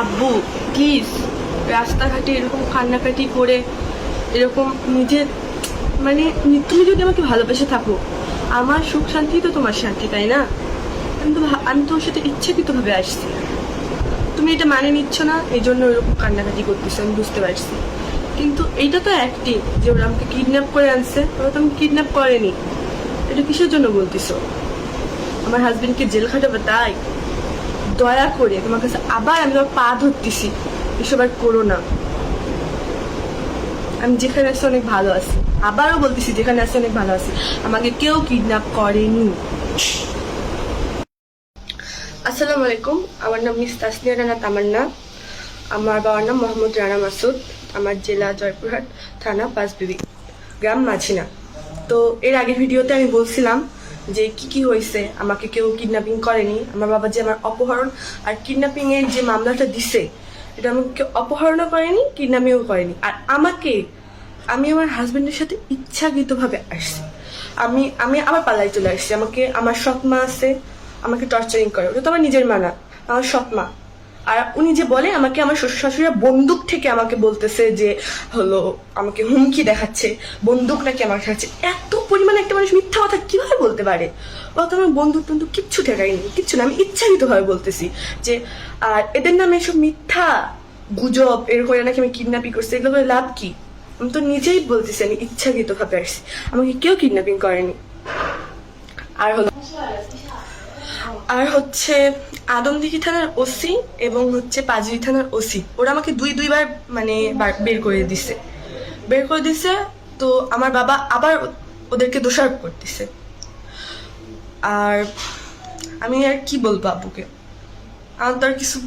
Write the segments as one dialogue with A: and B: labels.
A: আব্বু প্লিজ রাস্তাঘাটে এরকম কান্নাকাটি করে এরকম নিজের মানে তুমি যদি আমাকে ভালোবেসে থাকো, আমার সুখ শান্তি তো তোমার শান্তি, তাই না? আমি তোর সাথে ইচ্ছাকৃতভাবে আসছি, তুমি এটা মানে নিচ্ছ না, এই জন্য ওরকম কান্নাকাটি করতেছো, আমি বুঝতে পারছি। কিন্তু এইটা তো অ্যাক্টিং, যে ওরা আমাকে কিডন্যাপ করে আনছে, ওরা তো আমাকে কিডন্যাপ করেনি। এটা কিসের জন্য বলতেছো? আমার হাজবেন্ডকে জেল খাটাবে তাই? দয়া করে তোমার কাছে আবার আমি তোমার পা ধরতেছি, এসব আর করো না। আমি যেখানে আছি অনেক ভালো আছি, আবারও বলতেছি যেখানে আছি অনেক ভালো আছি, আমাকে কেউ কিডন্যাপ করেনি। আসসালামু আলাইকুম, আমার নাম মিস তাসনিয়া রানা তামান্না, আমার বাবার নাম মোহাম্মদ রানা মাসুদ, আমার জেলা জয়পুরহাট, থানা পাঁচবিবি, গ্রাম মাঝিনা। তো এর আগের ভিডিওতে আমি বলছিলাম যে কি হয়েছে, আমাকে কেউ কিডন্যাপিং করেনি। আমার বাবা যে আমার অপহরণ আর কিডন্যাপিং এর যে মামলাটা দিছে, এটা আমাকে কেউ অপহরণও করেনি, কিডন্যাপিংও করেনি। আর আমি আমার হাজবেন্ডের সাথে ইচ্ছাকৃতভাবে আসছি। আমি আবার পালাই চলে আসছি। আমাকে আমার সৎ মা আছে, আমাকে টর্চারিং করে, ওটা তো আমার নিজের মা না, আমার সৎ মা। আর উনি যে বলে আমাকে, আমার শ্বশুর শাশুড়িরা বন্দুক থেকে আমাকে বলতেছে যে হলো আমাকে হুমকি দেখাচ্ছে, বন্দুক নাকি আমার কাছে। এত পরিমাণে একটা মানুষ মিথ্যা কথা কিভাবে বলতে পারে? ও তো আমার বন্দুক টন্দুক কিচ্ছু ঠেকাইনি, কিচ্ছু না, আমি ইচ্ছাকৃতভাবে বলতেছি যে আর এদের নামে এসব মিথ্যা গুজব এর করে নাকি আমি কিডন্যাপিং করছি, এগুলো করে লাভ কি? আমি তো নিজেই বলতেছি আমি ইচ্ছাকৃতভাবে আসছি, আমাকে কেউ কিডন্যাপিং করেনি। আর হচ্ছে আদমদিঘি থানার ওসি এবং হচ্ছে পাঁচবিবি থানার ওসি, ওরা আমাকে দুইবার মানে বের করে দিছে। তো আমার বাবা আবার ওদেরকে দোষারোপ করতেছে। আর আমি আর কি বলবো আব্বুকে, আমার তো আর কিছু,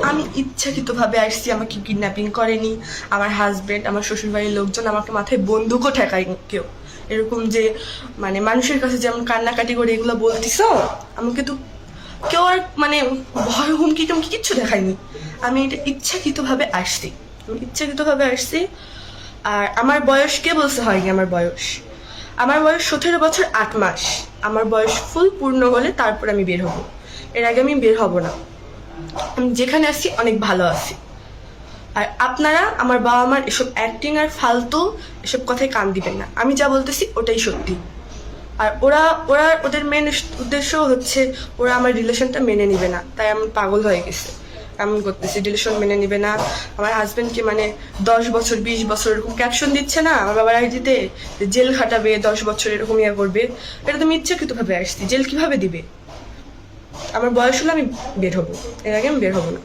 A: আমি ইচ্ছাকৃতভাবে আসছি, আমাকে কিডন্যাপিং করেনি আমার হাজবেন্ড, আমার শ্বশুরবাড়ির লোকজন, আমাকে মাথায় বন্দুকও ঠেকায়নি কেউ। এরকম যে মানে মানুষের কাছে যেমন কান্নাকাটি করে এগুলো বলতিস, আমাকে তো কেউ আর মানে ভয় হুমকি টুমকি কিচ্ছু দেখায়নি। আমি এটা ইচ্ছাকৃতভাবে আসছি। আর আমার বয়স কে বলছে হয়নি, আমার বয়স 17 বছর 8 মাস। আমার বয়স ফুল পূর্ণ হলে তারপর আমি বের হব, এর আগে আমি বের হব না। আমি যেখানে আছি অনেক ভালো আছি। আর আপনারা আমার বাবা মার এসব অ্যাক্টিং আর ফালতু এসব কথায় কান দিবেন না, আমি যা বলতেছি ওটাই সত্যি। আর ওদের মেন উদ্দেশ্য হচ্ছে ওরা আমার রিলেশনটা মেনে নিবে না, তাই আমি পাগল হয়ে গেছে, এমন করতেছি, রিলেশন মেনে নিবে না। আমার হাজবেন্ডকে মানে 10 বছর 20 বছর এরকম ক্যাপশন দিচ্ছে না আমার বাবার আইডিতে, জেল খাটাবে 10 বছর এরকম ইয়া করবে। এটা তুমি ইচ্ছাকৃতভাবে আসছি, জেল কিভাবে দিবে? আমার বয়স হলে আমি বের হবো, এর আগে আমি বের হবো না।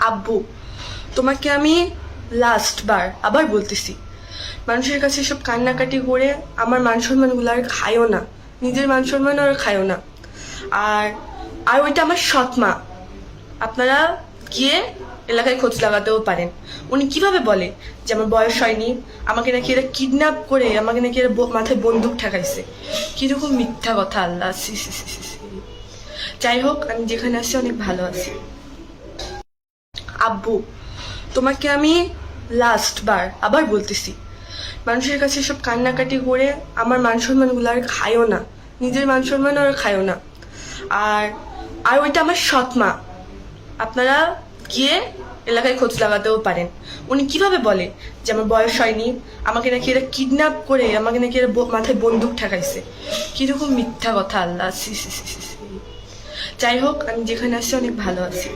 A: আব্বু তোমাকে আমি লাস্ট বার আবার বলতেছি, মানুষের কাছে সব কান্নাকাটি করে আমার মান সম্মানগুলো আর খায়ও না, নিজের মান সম্মান আর খায়ও না। আর আর ওইটা আমার সৎ মা, আপনারা গিয়ে এলাকায় খোঁজ লাগাতেও পারেন। উনি কিভাবে বলে যে আমার বয়স হয়নি, আমাকে নাকি এরা কিডন্যাপ করে আমাকে নাকি এরা মাথায় বন্দুক ঠেকাইছে, কিরকম মিথ্যা কথা! আল্লাহ, সি সি সি সি। যাই হোক, আমি যেখানে আছি অনেক ভালো আছি। আব্বু তোমাকে আমি লাস্ট বার আবার বলতেছি, মানুষের কাছে সব কান্নাকাটি করে আমার মান সম্মানগুলো আর খায়ও না, নিজের মান সম্মান আর খায়ও না। আর আর ওইটা আমার সৎ মা, আপনারা গিয়ে এলাকায় খোঁজ লাগাতেও পারেন। উনি কিভাবে বলে যে আমার বয়স হয়নি, আমাকে নাকি এরা কিডন্যাপ করে আমাকে নাকি এরা মাথায় বন্দুক ঠেকাইছে, কিরকম মিথ্যা কথা! আল্লাহ, সি সি সি সি। যাই হোক, আমি যেখানে আছি অনেক ভালো আছি।